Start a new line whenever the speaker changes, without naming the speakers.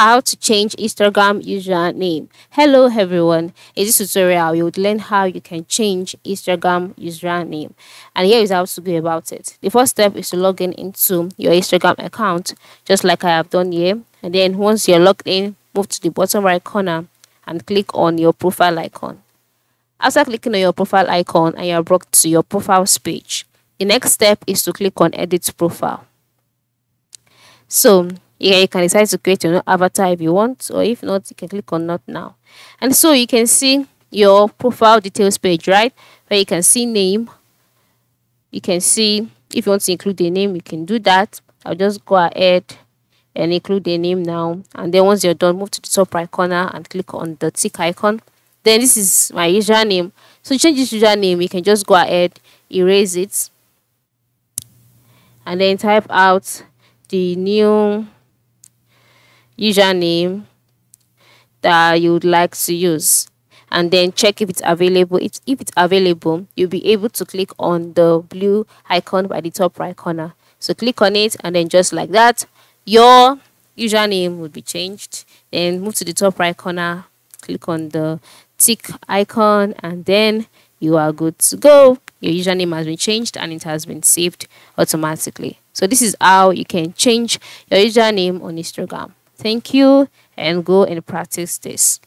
How to change Instagram username. Hello everyone. In this tutorial, you would learn how you can change Instagram username. And here is how to go about it. The first step is to log in into your Instagram account, just like I have done here. And then once you're logged in, move to the bottom right corner and click on your profile icon. After clicking on your profile icon and you're brought to your profile page, the next step is to click on edit profile. So here you can decide to create your avatar if you want, or if not, you can click on not now. And so you can see your profile details page, right? Where you can see name. You can see if you want to include the name, you can do that. I'll just go ahead and include the name now. And then once you're done, move to the top right corner and click on the tick icon. Then this is my username. So to change this username, you can just go ahead, erase it, and then type out the new username that you would like to use, and then check if it's available. If it's available, you'll be able to click on the blue icon by the top right corner. So click on it, and then just like that, your username will be changed. Then move to the top right corner, click on the tick icon, and then you are good to go. Your username has been changed and it has been saved automatically. So this is how you can change your username on Instagram. Thank you, and go and practice this.